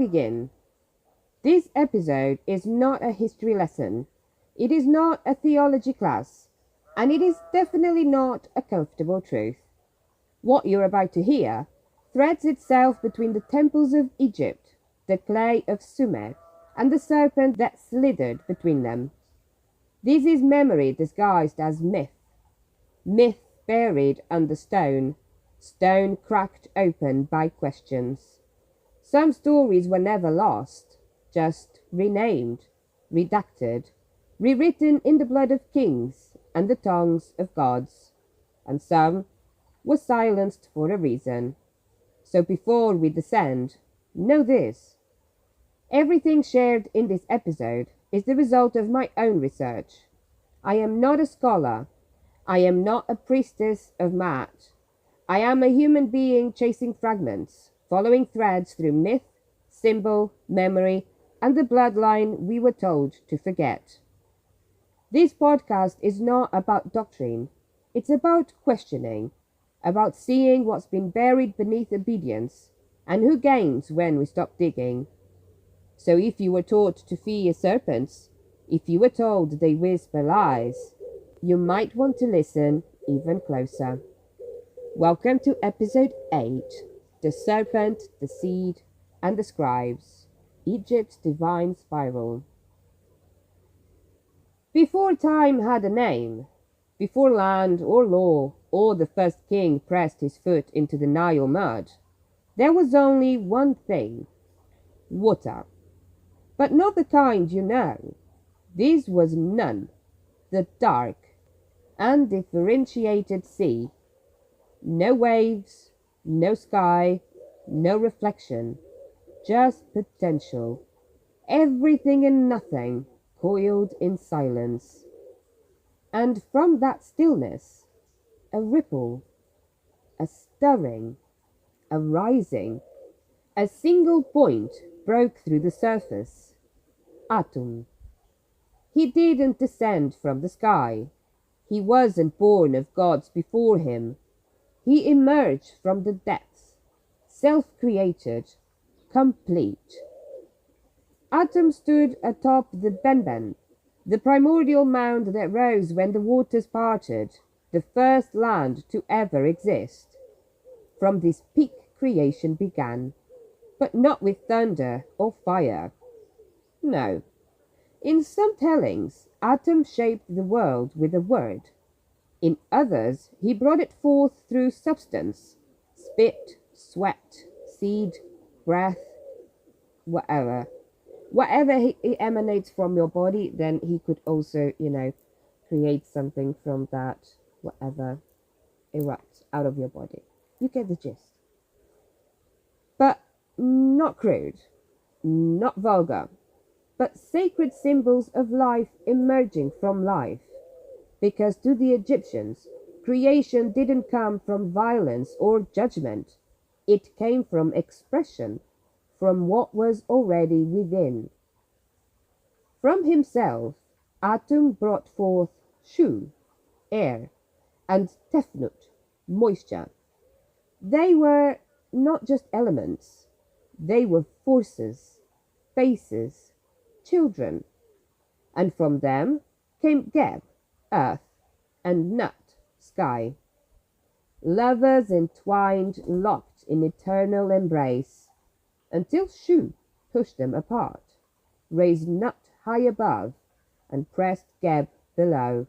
begin. This episode is not a history lesson. It is not a theology class. And it is definitely not a comfortable truth. What you're about to hear threads itself between the temples of Egypt, the clay of Sumer, and the serpent that slithered between them. This is memory disguised as myth. Myth buried under stone. Stone cracked open by questions. Some stories were never lost, just renamed, redacted, rewritten in the blood of kings and the tongues of gods, and some were silenced for a reason. So before we descend, know this. Everything shared in this episode is the result of my own research. I am not a scholar. I am not a priestess of Maat. I am a human being chasing fragments, following threads through myth, symbol, memory, and the bloodline we were told to forget. This podcast is not about doctrine. It's about questioning, about seeing what's been buried beneath obedience, and who gains when we stop digging. So if you were taught to fear serpents, if you were told they whisper lies, you might want to listen even closer. Welcome to episode 8, The Serpent, the Seed, and the Scribes, Egypt's Divine Spiral. Before time had a name, before land or law or the first king pressed his foot into the Nile mud, there was only one thing: water. But not the kind you know. This was none, the dark, undifferentiated sea. No waves, no sky, no reflection, just potential. Everything and nothing coiled in silence. And from that stillness, a ripple, a stirring, a rising, a single point broke through the surface. Atum. He didn't descend from the sky. He wasn't born of gods before him. He emerged from the depths, self-created, complete. Atum stood atop the Benben, the primordial mound that rose when the waters parted, the first land to ever exist. From this peak creation began, but not with thunder or fire. No. In some tellings, Atum shaped the world with a word. In others, he brought it forth through substance, spit, sweat, seed, breath, whatever. Whatever he emanates from your body, then he could also, create something from that, whatever erupts out of your body. You get the gist. But not crude, not vulgar, but sacred symbols of life emerging from life. Because to the Egyptians, creation didn't come from violence or judgment. It came from expression, from what was already within. From himself, Atum brought forth Shu, air, and Tefnut, moisture. They were not just elements. They were forces, faces, children. And from them came Geb, earth, and Nut, sky. Lovers entwined, locked in eternal embrace, until Shu pushed them apart, raised Nut high above, and pressed Geb below.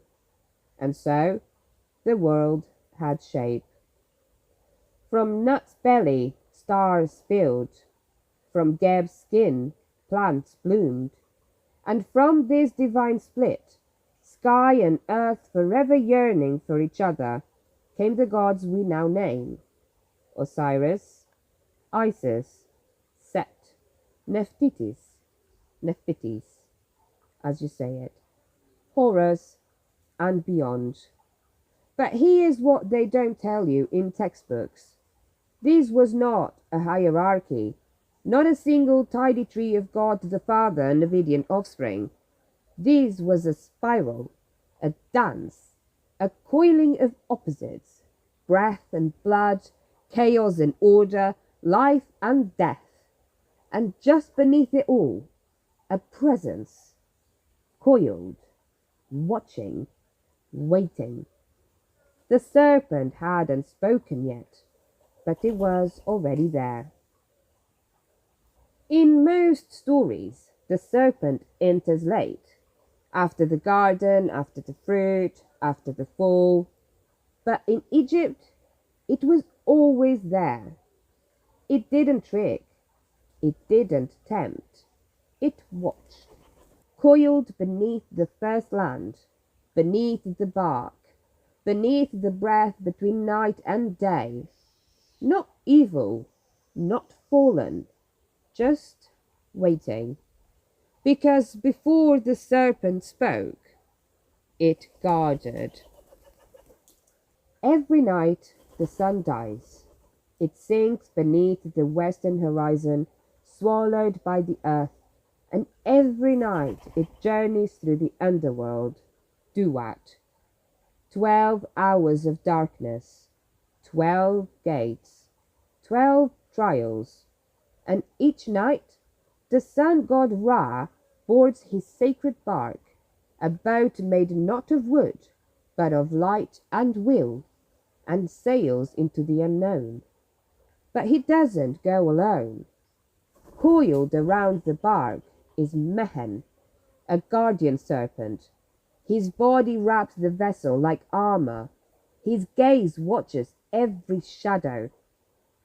And so the world had shape. From Nut's belly stars spilled, from Geb's skin plants bloomed, and from this divine split, sky and earth forever yearning for each other, came the gods we now name: Osiris, Isis, Set, Nephthys, as you say it, Horus, and beyond. But here's what they don't tell you in textbooks. This was not a hierarchy, not a single tidy tree of God the Father and obedient offspring. This was a spiral, a dance, a coiling of opposites, breath and blood, chaos and order, life and death. And just beneath it all, a presence, coiled, watching, waiting. The serpent hadn't spoken yet, but it was already there. In most stories, the serpent enters late, after the garden, after the fruit, after the fall. But in Egypt, it was always there. It didn't trick, it didn't tempt, it watched. Coiled beneath the first land, beneath the bark, beneath the breath between night and day. Not evil, not fallen, just waiting. Because before the serpent spoke, it guarded. Every night the sun dies. It sinks beneath the western horizon, swallowed by the earth, and every night it journeys through the underworld. Duat. 12 hours of darkness, 12 gates, 12 trials, and each night the sun god Ra boards his sacred bark, a boat made not of wood, but of light and will, and sails into the unknown. But he doesn't go alone. Coiled around the bark is Mehen, a guardian serpent. His body wraps the vessel like armor. His gaze watches every shadow.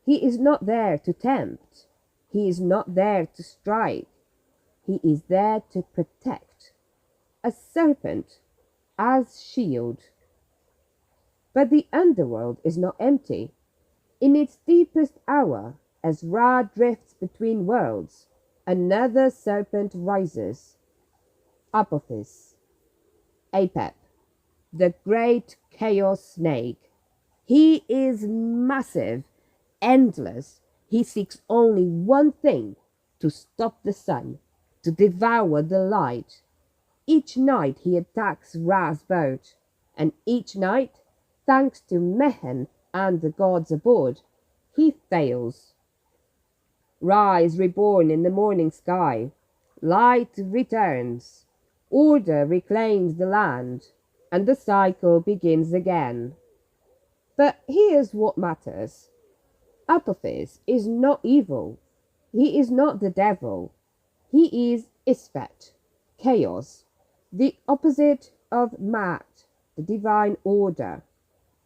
He is not there to tempt. He is not there to strike. He is there to protect. A serpent as shield. But the underworld is not empty. In its deepest hour, as Ra drifts between worlds, another serpent rises. Apophis. Apep, the great chaos snake. He is massive, endless. He seeks only one thing: to stop the sun, to devour the light. Each night he attacks Ra's boat, and each night, thanks to Mehen and the gods aboard, he fails. Ra is reborn in the morning sky. Light returns. Order reclaims the land, and the cycle begins again. But here's what matters. Apophis is not evil. He is not the devil. He is Isfet, chaos, the opposite of Ma'at, the divine order.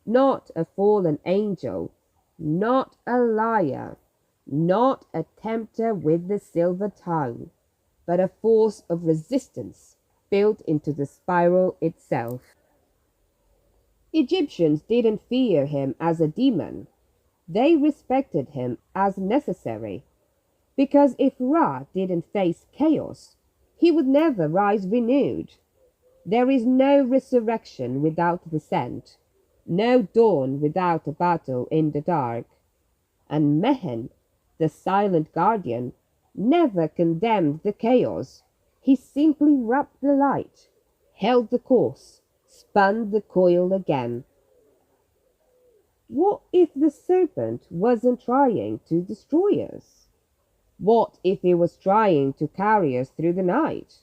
Not a fallen angel, not a liar, not a tempter with the silver tongue, but a force of resistance built into the spiral itself. Egyptians didn't fear him as a demon. They respected him as necessary, because if Ra didn't face chaos, he would never rise renewed. There is no resurrection without descent, no dawn without a battle in the dark. And Mehen, the silent guardian, never condemned the chaos. He simply wrapped the light, held the course, spun the coil again. What if the serpent wasn't trying to destroy us? What if it was trying to carry us through the night?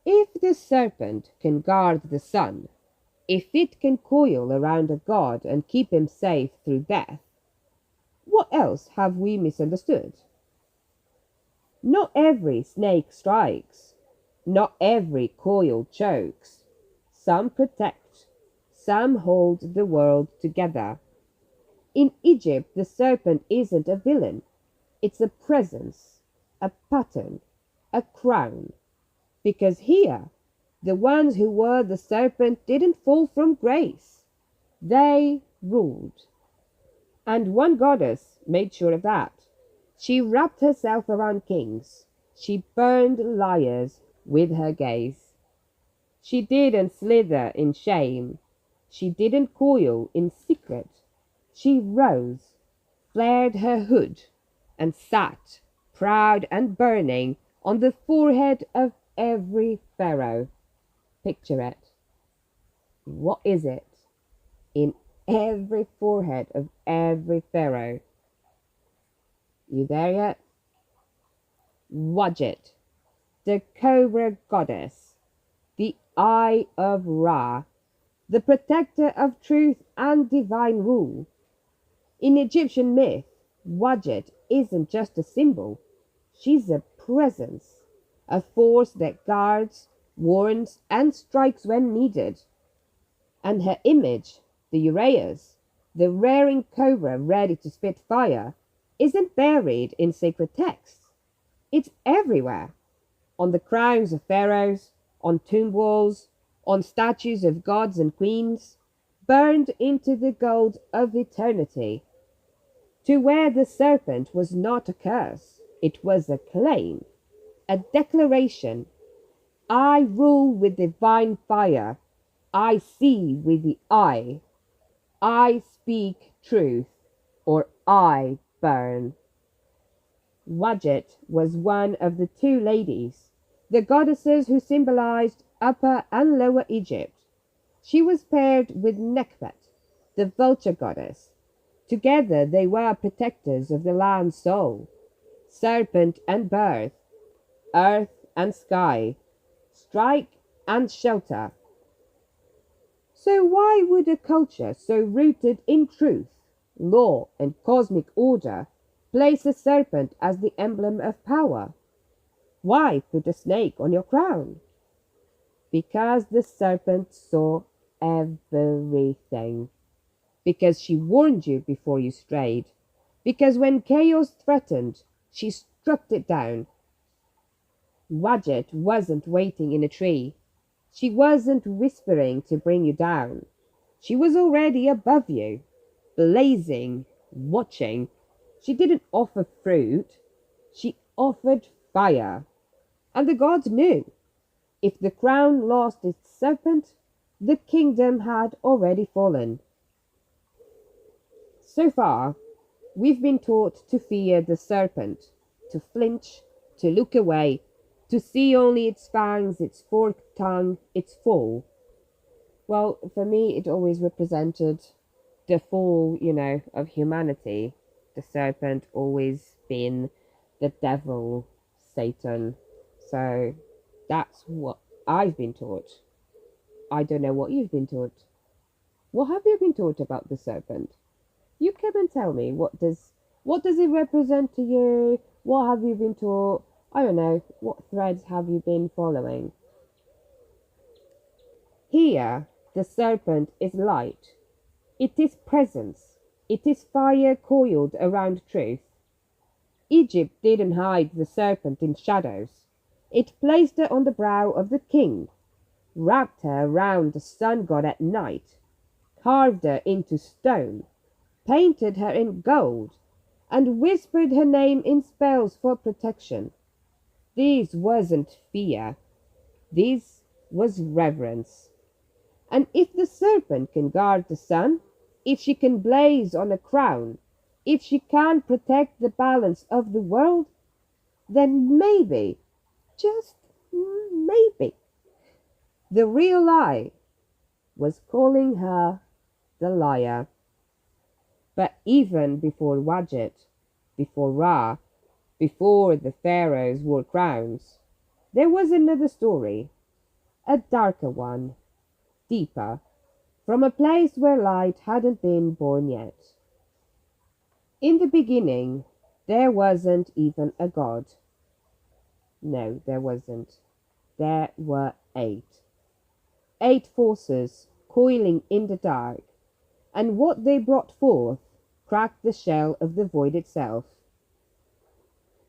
If the serpent can guard the sun, if it can coil around a god and keep him safe through death, what else have we misunderstood? Not every snake strikes. Not every coil chokes. Some protect. Some hold the world together. In Egypt, the serpent isn't a villain. It's a presence, a pattern, a crown. Because here, the ones who wore the serpent didn't fall from grace. They ruled. And one goddess made sure of that. She wrapped herself around kings. She burned liars with her gaze. She didn't slither in shame. She didn't coil in secret. She rose, flared her hood, and sat, proud and burning, on the forehead of every pharaoh. Picture it. What is it? In every forehead of every pharaoh. You there yet? Wadjet, the cobra goddess, the Eye of Ra, the protector of truth and divine rule. In Egyptian myth, Wadjet isn't just a symbol, she's a presence, a force that guards, warns, and strikes when needed. And her image, the uraeus, the rearing cobra ready to spit fire, isn't buried in sacred texts. It's everywhere, on the crowns of pharaohs, on tomb walls, on statues of gods and queens, burned into the gold of eternity. To wear the serpent was not a curse, it was a claim, a declaration. I rule with divine fire, I see with the eye, I speak truth, or I burn. Wadjet was one of the two ladies, the goddesses who symbolized Upper and Lower Egypt. She was paired with Nekhbet, the vulture goddess. Together they were protectors of the land's soul, serpent and birth, earth and sky, strike and shelter. So why would a culture so rooted in truth, law, and cosmic order place a serpent as the emblem of power? Why put a snake on your crown? Because the serpent saw everything. Because she warned you before you strayed. Because when chaos threatened, she struck it down. Wadjet wasn't waiting in a tree. She wasn't whispering to bring you down. She was already above you, blazing, watching. She didn't offer fruit. She offered fire. And the gods knew. If the crown lost its serpent, the kingdom had already fallen. So far, we've been taught to fear the serpent, to flinch, to look away, to see only its fangs, its forked tongue, its fall. Well, for me, it always represented the fall, of humanity. The serpent always been the devil, Satan. So that's what I've been taught. I don't know what you've been taught. What have you been taught about the serpent? You come and tell me, what does it represent to you? What have you been taught? I don't know, what threads have you been following? Here, the serpent is light. It is presence. It is fire coiled around truth. Egypt didn't hide the serpent in shadows. It placed her on the brow of the king, wrapped her around the sun god at night, carved her into stone, painted her in gold, and whispered her name in spells for protection. This wasn't fear. This was reverence. And if the serpent can guard the sun, if she can blaze on a crown, if she can protect the balance of the world, then maybe, just maybe, the real I was calling her the liar. But even before Wadjet, before Ra, before the pharaohs wore crowns, there was another story, a darker one, deeper, from a place where light hadn't been born yet. In the beginning, there wasn't even a god. No, there wasn't. There were eight. Eight forces coiling in the dark, and what they brought forth cracked the shell of the void itself.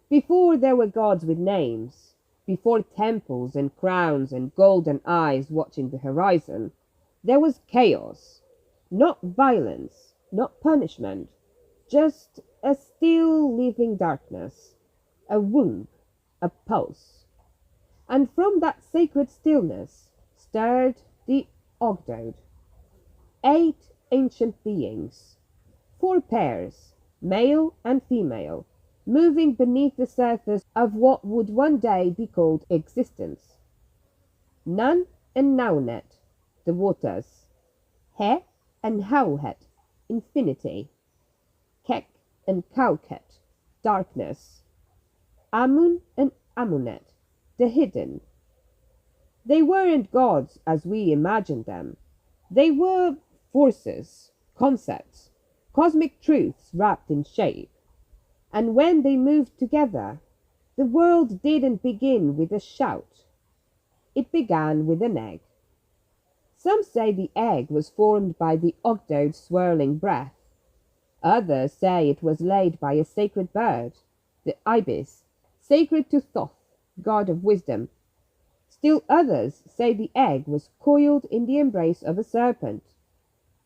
Before there were gods with names, before temples and crowns and golden eyes watching the horizon, there was chaos. Not violence, not punishment, just a still living darkness, a womb, a pulse. And from that sacred stillness stirred the Ogdoad. 8 ancient beings, 4 pairs, male and female, moving beneath the surface of what would one day be called existence. Nun and Naunet, the waters. He and Hauhet, infinity. Kek and Kauket, darkness. Amun and Amunet, the hidden. They weren't gods as we imagined them. They were forces, concepts, cosmic truths wrapped in shape. And when they moved together, the world didn't begin with a shout. It began with an egg. Some say the egg was formed by the Ogdoad's swirling breath. Others say it was laid by a sacred bird, the ibis, sacred to Thoth, god of wisdom. Still others say the egg was coiled in the embrace of a serpent,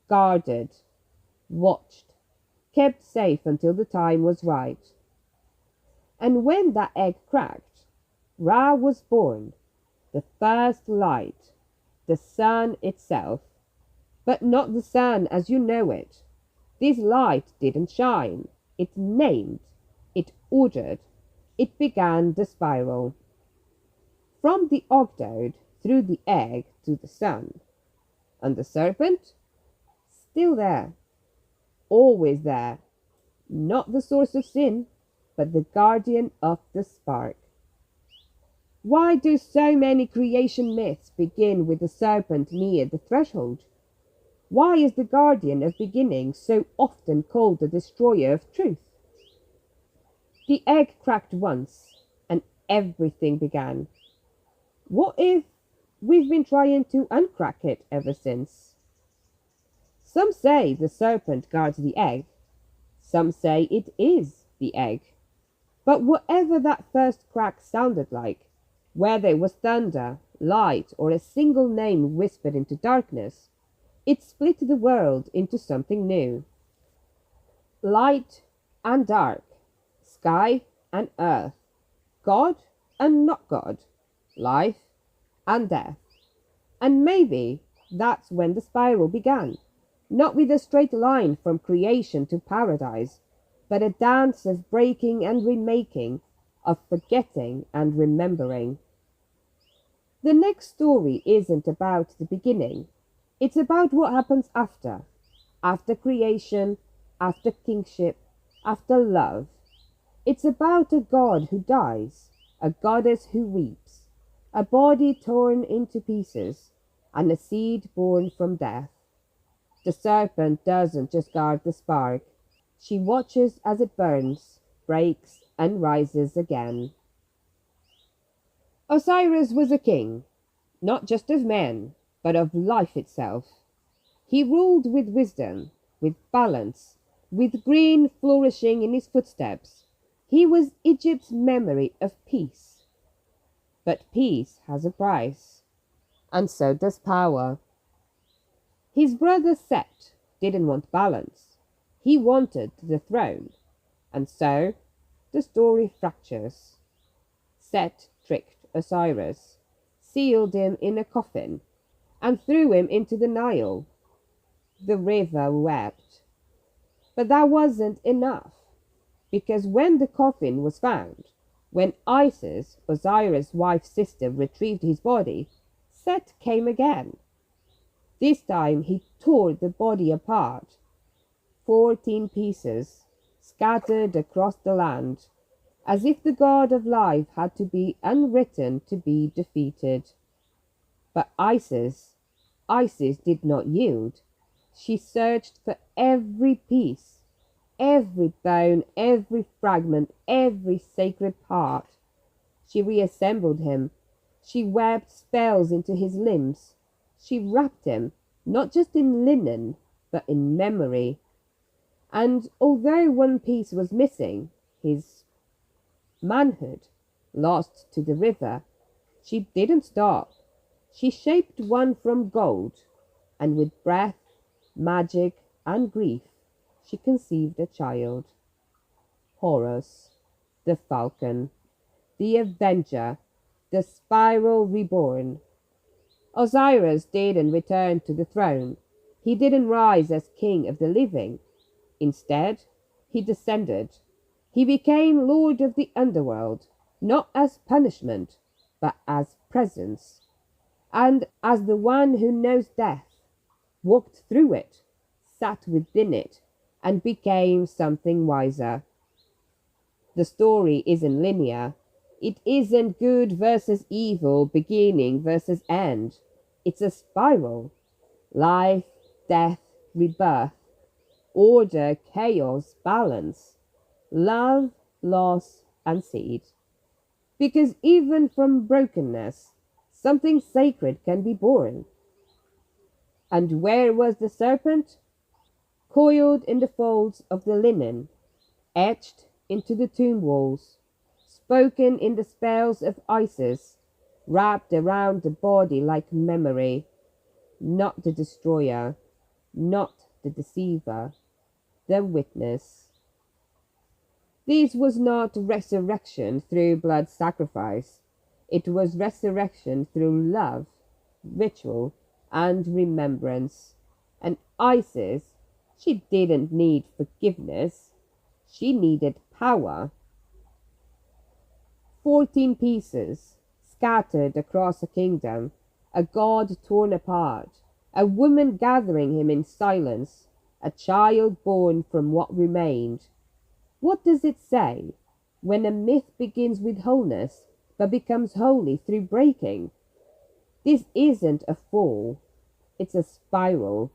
guarded, watched, kept safe until the time was right. And when that egg cracked, Ra was born, the first light, the sun itself. But not the sun as you know it. This light didn't shine. It named, it ordered, it began the spiral. From the Ogdoad, through the egg to the sun. And the serpent? Still there. Always there. Not the source of sin, but the guardian of the spark. Why do so many creation myths begin with the serpent near the threshold? Why is the guardian of beginning so often called the destroyer of truth? The egg cracked once, and everything began. What if we've been trying to uncrack it ever since? Some say the serpent guards the egg. Some say it is the egg. But whatever that first crack sounded like, whether it was thunder, light, or a single name whispered into darkness, it split the world into something new. Light and dark, sky and earth, God and not God, life and death. And maybe that's when the spiral began, not with a straight line from creation to paradise, but a dance of breaking and remaking, of forgetting and remembering. The next story isn't about the beginning. It's about what happens after creation, after kingship, after love. It's about a god who dies, a goddess who weeps, a body torn into pieces, and a seed born from death. The serpent doesn't just guard the spark. She watches as it burns, breaks, and rises again. Osiris was a king, not just of men, but of life itself. He ruled with wisdom, with balance, with green flourishing in his footsteps. He was Egypt's memory of peace. But peace has a price, and so does power. His brother Set didn't want balance. He wanted the throne, and so the story fractures. Set tricked Osiris, sealed him in a coffin, and threw him into the Nile. The river wept. But that wasn't enough, because when the coffin was found, when Isis, Osiris' wife's sister, retrieved his body, Set came again. This time he tore the body apart, 14 pieces, scattered across the land, as if the god of life had to be unwritten to be defeated. But Isis did not yield. She searched for every piece, every bone, every fragment, every sacred part. She reassembled him. She webbed spells into his limbs. She wrapped him, not just in linen, but in memory. And although one piece was missing, his manhood, lost to the river, she didn't stop. She shaped one from gold, and with breath, magic, and grief, she conceived a child. Horus, the falcon, the avenger, the spiral reborn. Osiris didn't return to the throne. He didn't rise as king of the living. Instead, he descended. He became lord of the underworld, not as punishment, but as presence. And as the one who knows death, walked through it, sat within it, and became something wiser. The story isn't linear. It isn't good versus evil, beginning versus end. It's a spiral. Life, death, rebirth, order, chaos, balance, love, loss, and seed. Because even from brokenness, something sacred can be born. And where was the serpent? Coiled in the folds of the linen, etched into the tomb walls, spoken in the spells of Isis, wrapped around the body like memory, not the destroyer, not the deceiver, the witness. This was not resurrection through blood sacrifice. It was resurrection through love, ritual, and remembrance. And Isis, she didn't need forgiveness. She needed power. 14 pieces, scattered across a kingdom, a god torn apart, a woman gathering him in silence, a child born from what remained. What does it say when a myth begins with wholeness but becomes holy through breaking? This isn't a fall, it's a spiral.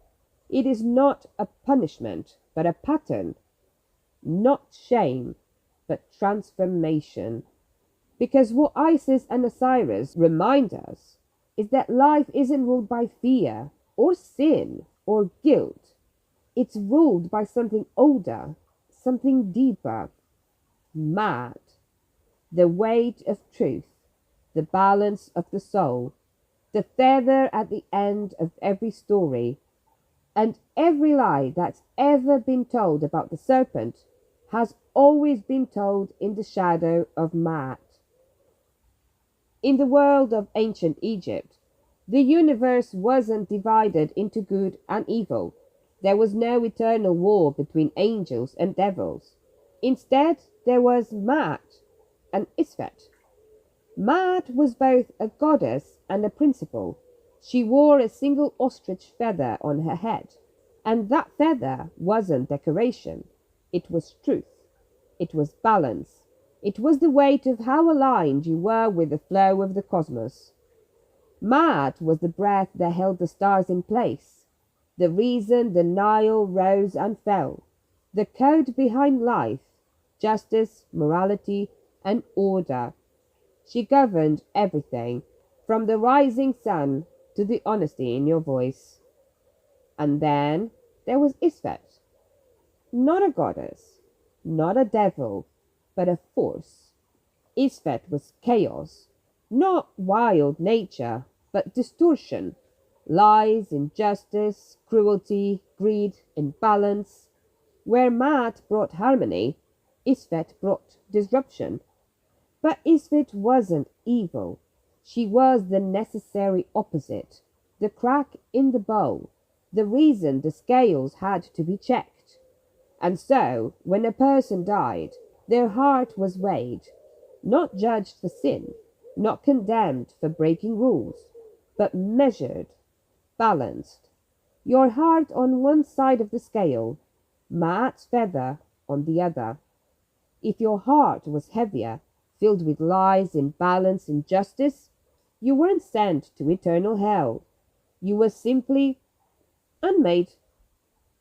It is not a punishment but a pattern, not shame but transformation. Because what Isis and Osiris remind us is that life isn't ruled by fear or sin or guilt. It's ruled by something older, something deeper, mad, the weight of truth, the balance of the soul, the feather at the end of every story, and every lie that's ever been told about the serpent has always been told in the shadow of Maat. In the world of ancient Egypt, the universe wasn't divided into good and evil. There was no eternal war between angels and devils. Instead, there was Maat and Isfet. Maat was both a goddess and a principle. She wore a single ostrich feather on her head, and that feather wasn't decoration. It was truth. It was balance. It was the weight of how aligned you were with the flow of the cosmos. Maat was the breath that held the stars in place, the reason the Nile rose and fell, the code behind life, justice, morality, and order. She governed everything, from the rising sun to the honesty in your voice. And then there was Isfet, not a goddess, not a devil, but a force. Isfet was chaos, not wild nature, but distortion, lies, injustice, cruelty, greed, imbalance. Where Maat brought harmony, Isfet brought disruption. But Isfet wasn't evil. She was the necessary opposite, the crack in the bow, the reason the scales had to be checked. And so, when a person died, their heart was weighed, not judged for sin, not condemned for breaking rules, but measured, balanced. Your heart on one side of the scale, Maat's feather on the other. If your heart was heavier, filled with lies, imbalance, injustice, you weren't sent to eternal hell. You were simply unmade,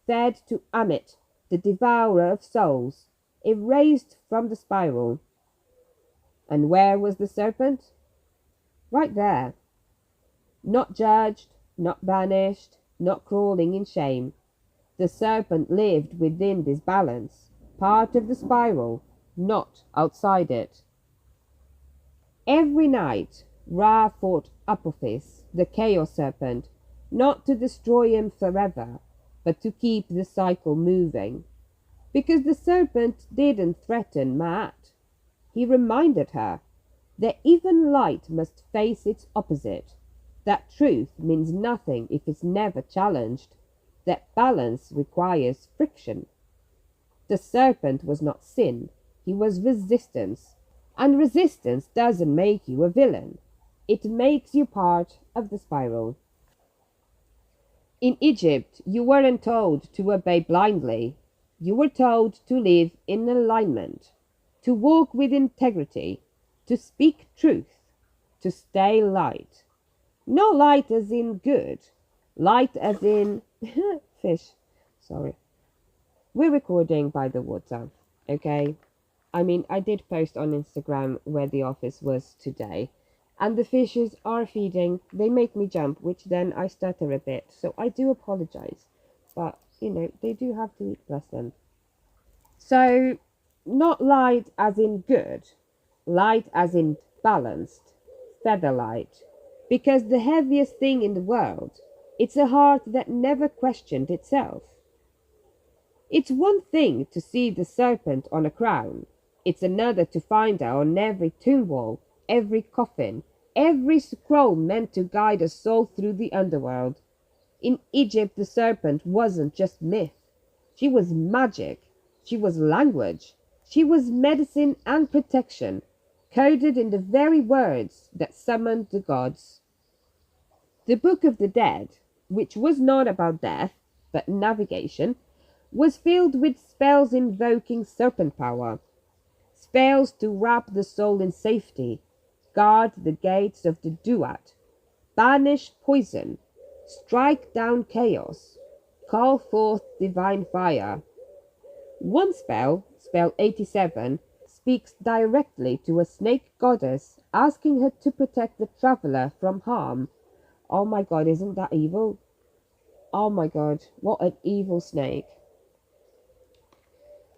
fed to Amit, the devourer of souls, erased from the spiral. And where was the serpent? Right there. Not judged, not banished, not crawling in shame. The serpent lived within this balance, part of the spiral, not outside it. Every night, Ra fought Apophis, the chaos serpent, not to destroy him forever, but to keep the cycle moving. Because the serpent didn't threaten Maat. He reminded her that even light must face its opposite, that truth means nothing if it's never challenged, that balance requires friction. The serpent was not sin, he was resistance, and resistance doesn't make you a villain. It makes you part of the spiral. In Egypt, you weren't told to obey blindly. You were told to live in alignment, to walk with integrity, to speak truth, to stay light. No light as in good, light as in fish. Sorry. We're recording by the water, okay? I mean, I did post on Instagram where the office was today, and the fishes are feeding. They make me jump, which then I stutter a bit, so I do apologize. But, you know, they do have to eat, bless them. So, not light as in good, light as in balanced, feather light. Because the heaviest thing in the world, it's a heart that never questioned itself. It's one thing to see the serpent on a crown. It's another to find her on every tomb wall, every coffin, every scroll meant to guide a soul through the underworld. In Egypt, the serpent wasn't just myth. She was magic. She was language. She was medicine and protection, coded in the very words that summoned the gods. The Book of the Dead, which was not about death, but navigation, was filled with spells invoking serpent power. Spells to wrap the soul in safety, guard the gates of the duat, banish poison, strike down chaos, call forth divine fire. One spell, spell 87, speaks directly to a snake goddess, asking her to protect the traveler from harm. Oh my god, isn't that evil? Oh my god, what an evil snake.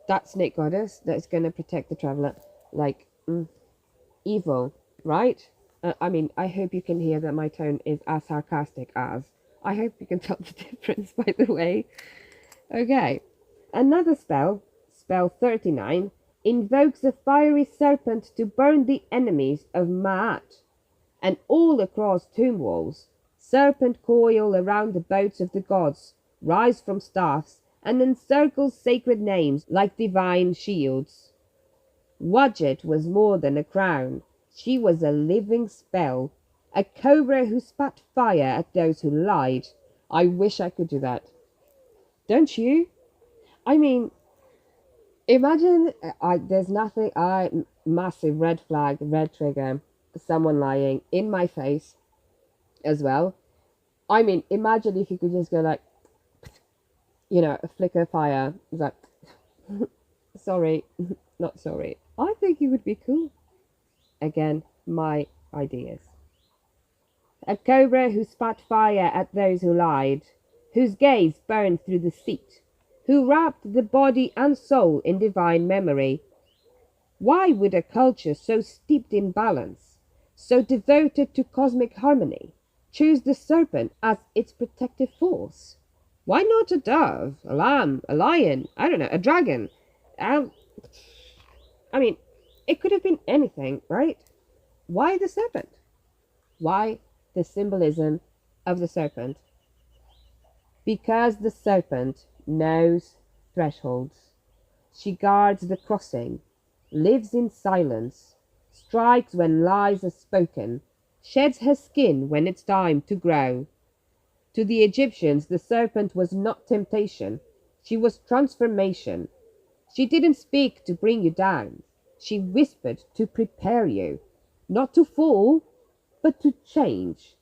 That snake goddess that's going to protect the traveler. Like, evil, right? I mean, I hope you can hear that my tone is as sarcastic as. I hope you can tell the difference, by the way. Okay. Another spell, spell 39, invokes a fiery serpent to burn the enemies of Ma'at. And all across tomb walls, serpent coil around the boats of the gods, rise from staffs, and encircle sacred names like divine shields. Wadjet was more than a crown. She was a living spell, a cobra who spat fire at those who lied. I wish I could do that. Don't you? I mean, imagine, there's nothing, massive red flag, red trigger, someone lying in my face as well. I mean, imagine if you could just go like, you know, a flicker of fire. It's like, sorry, not sorry. I think it would be cool. Again, my ideas. A cobra who spat fire at those who lied, whose gaze burned through the seat, who wrapped the body and soul in divine memory. Why would a culture so steeped in balance, so devoted to cosmic harmony, choose the serpent as its protective force? Why not a dove, a lamb, a lion, I don't know, a dragon? I mean, it could have been anything, right? Why the serpent? Why the symbolism of the serpent? Because the serpent knows thresholds. She guards the crossing, lives in silence, strikes when lies are spoken, sheds her skin when it's time to grow. To the Egyptians, the serpent was not temptation. She was transformation. She didn't speak to bring you down. She whispered to prepare you, not to fall, but to change.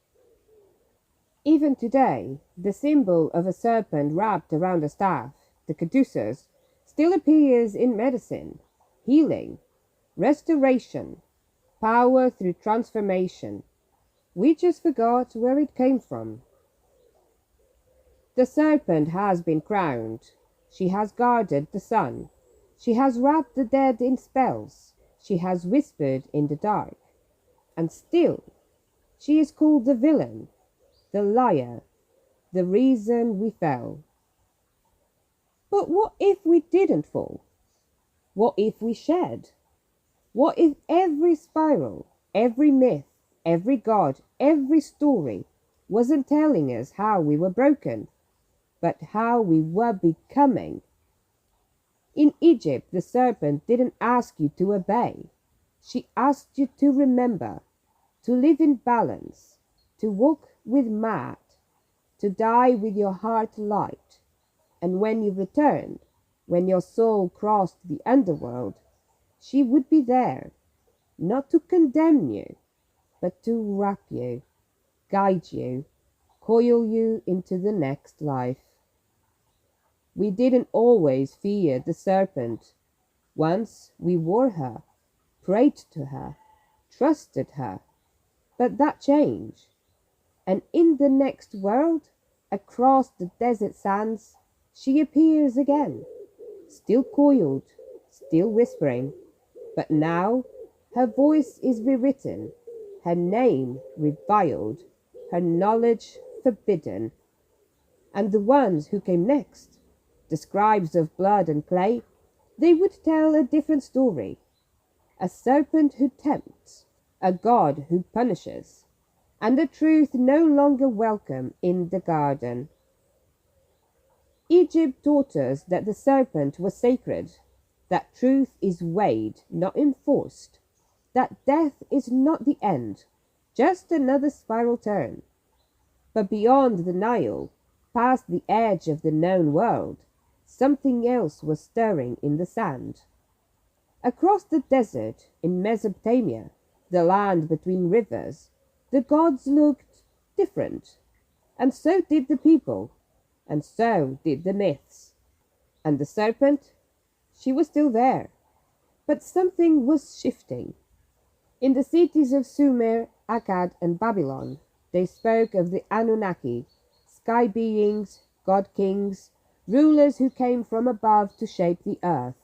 Even today, the symbol of a serpent wrapped around a staff, the caduceus, still appears in medicine, healing, restoration, power through transformation. We just forgot where it came from. The serpent has been crowned. She has guarded the sun. She has wrapped the dead in spells. She has whispered in the dark. And still, she is called the villain, the liar, the reason we fell. But what if we didn't fall? What if we shed? What if every spiral, every myth, every god, every story wasn't telling us how we were broken, but how we were becoming? In Egypt, the serpent didn't ask you to obey. She asked you to remember, to live in balance, to walk with Maat, to die with your heart light. And when you returned, when your soul crossed the underworld, She would be there, not to condemn you, but to wrap you, guide you, coil you into the next life. We didn't always fear the serpent. Once we wore her, prayed to her, trusted her, but that changed. And in the next world, across the desert sands, she appears again, still coiled, still whispering, but now her voice is rewritten, her name reviled, her knowledge forbidden. And the ones who came next, the scribes of blood and clay, they would tell a different story. A serpent who tempts, a God who punishes, and a truth no longer welcome in the garden. Egypt taught us that the serpent was sacred, that truth is weighed, not enforced, that death is not the end, just another spiral turn. But beyond the Nile, past the edge of the known world, something else was stirring in the sand. Across the desert in Mesopotamia, the land between rivers, the gods looked different, and so did the people, and so did the myths. And the serpent, she was still there, but something was shifting. In the cities of Sumer, Akkad, and Babylon, they spoke of the Anunnaki, sky beings, god kings, rulers who came from above to shape the earth.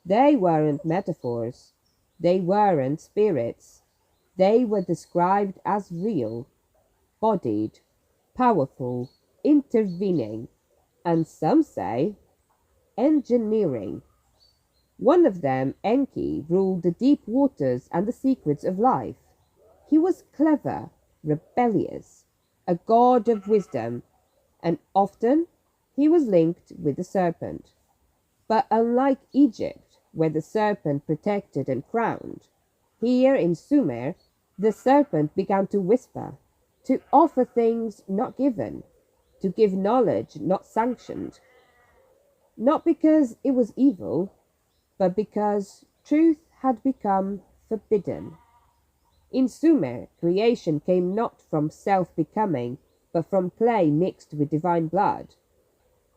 They weren't metaphors, they weren't spirits, they were described as real, bodied, powerful, intervening, and some say engineering. One of them, Enki, ruled the deep waters and the secrets of life. He was clever, rebellious, a god of wisdom, and often he was linked with the serpent. But unlike Egypt, where the serpent protected and crowned, here in Sumer, the serpent began to whisper, to offer things not given, to give knowledge not sanctioned. Not because it was evil, but because truth had become forbidden. In Sumer, creation came not from self-becoming, but from clay mixed with divine blood.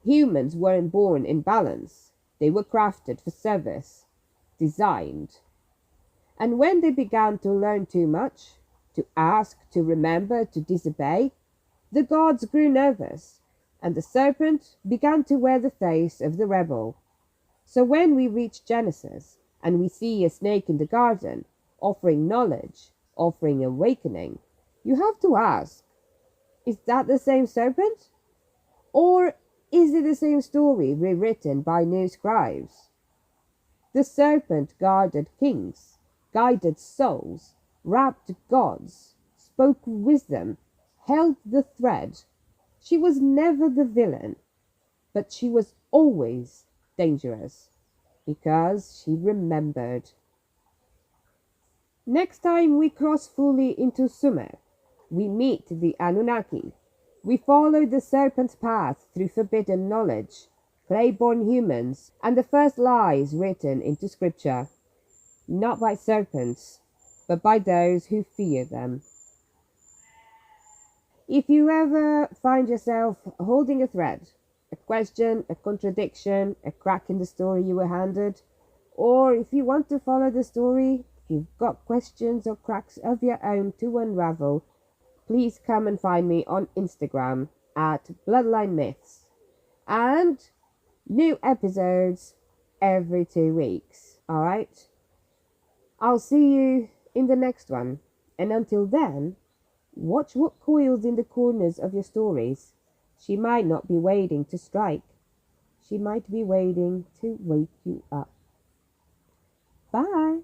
Humans weren't born in balance, they were crafted for service, designed. And when they began to learn too much, to ask, to remember, to disobey, the gods grew nervous, and the serpent began to wear the face of the rebel. So when we reach Genesis, and we see a snake in the garden, offering knowledge, offering awakening, you have to ask, is that the same serpent? Or is it the same story rewritten by new scribes? The serpent guarded kings, guided souls, wrapped gods, spoke wisdom, held the thread. She was never the villain, but she was always dangerous, because she remembered. Next time we cross fully into Sumer, we meet the Anunnaki. We follow the serpent's path through forbidden knowledge, clay-born humans, and the first lies written into scripture, not by serpents, but by those who fear them. If you ever find yourself holding a thread, a question, a contradiction, a crack in the story you were handed, or if you want to follow the story, if you've got questions or cracks of your own to unravel, please come and find me on Instagram at Bloodline Myths. And new episodes every 2 weeks, alright? I'll see you in the next one. And until then, watch what coils in the corners of your stories. She might not be waiting to strike. She might be waiting to wake you up. Bye.